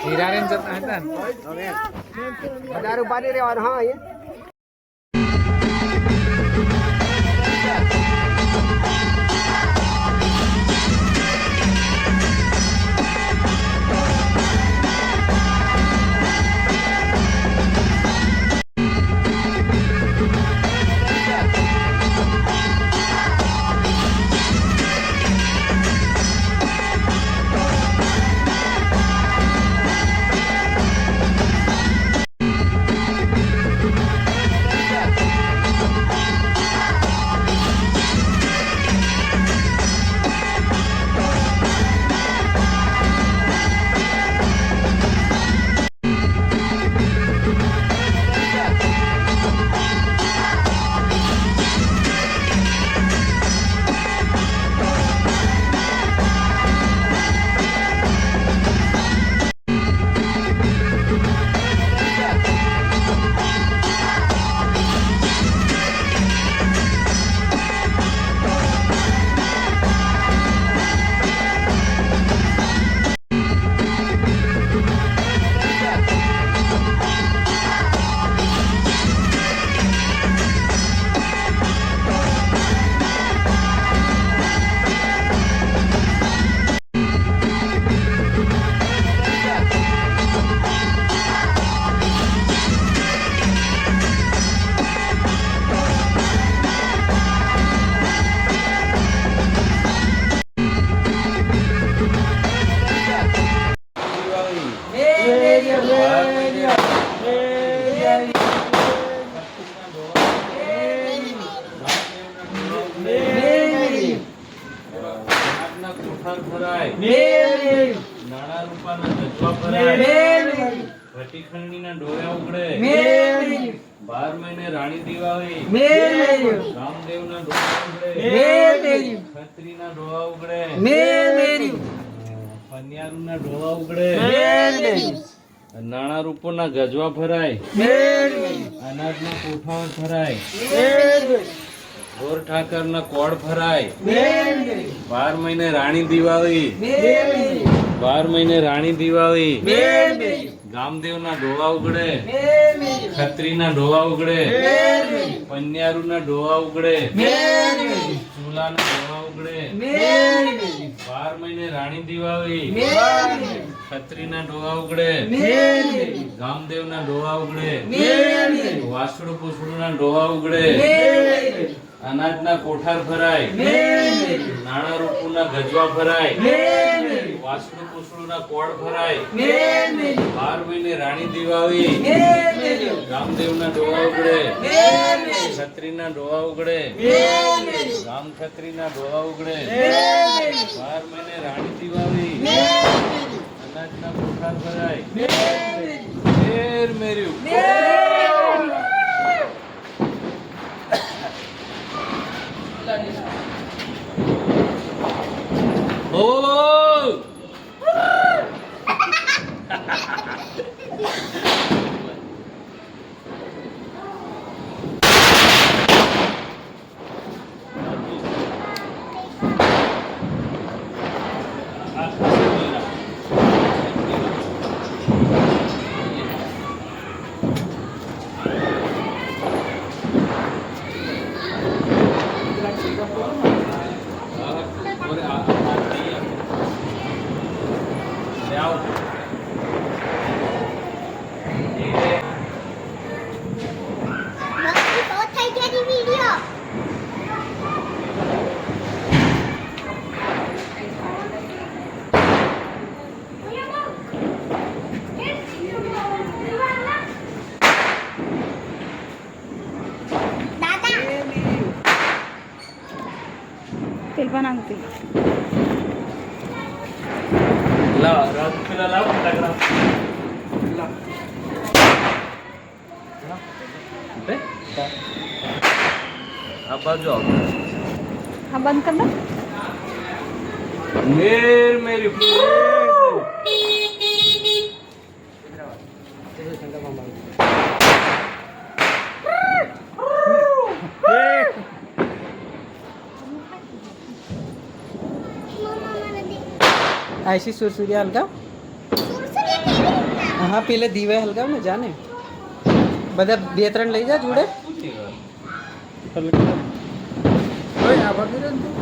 હીરારેન જતા હતા હવે 1000 ઉપાડી રહેવાનું. હા અહીંયા નાણા રૂપાના ગજવા ભરાય, ભટીખંડીના ડોળા ઉગડે, 12 મહિને રાણી દીવાળી, રામદેવના ડોળા ઉગડે, ખત્રીના ડોળા ઉગડે, પન્યારુના ડોળા ઉગડે, નાણા રૂપોના ગજવા ભરાય, અનાજના કોઠાઓ ભરાય, ગોર ઠાકરના કોડ ભરાય, 12 મહિને રાણી દિવાળી, 12 મહિને રાણી દિવાળી, ગામદેવના ડોળા ઉગડે, ખત્રીના ડોળા ઉગડે, પન્યારુના ડોળા ઉગડે, ચૂલાના ડોળા ઉગડે, 12 મહિને રાણી દિવાળી, ખત્રીના ડોળા ઉગડે, ગામદેવના ડોળા ઉગડે, વાસણું પૂસણુંના ડોળા ઉગડે, અનાજના કોઠાર ભરાય, નાણા રૂપુના ગજવા ભરાય, વાસણું પૂસણુંના કોડ ભરાય, 12 મહિને રાણી દિવાળી, રામદેવના ડોળા ઉગડે, ખત્રીના ડોળા ઉગડે, રામ ખત્રીના ડોળા ઉગડે, 12 મહિને રાણી દિવાળી, અનાજના કોઠાર ભરાય, મેર્યું Telpanangti. La, ratulah lah, kita kena. La. Eh? Apa job? Abang kan dah? Meri. આઈસી સુરસુરિયા હલગાવ હા પેલે દીવે હલગાવ ને જાને બધા 2-3 લઈ જા જોડે ઓય આ બાકી રહે ને તું.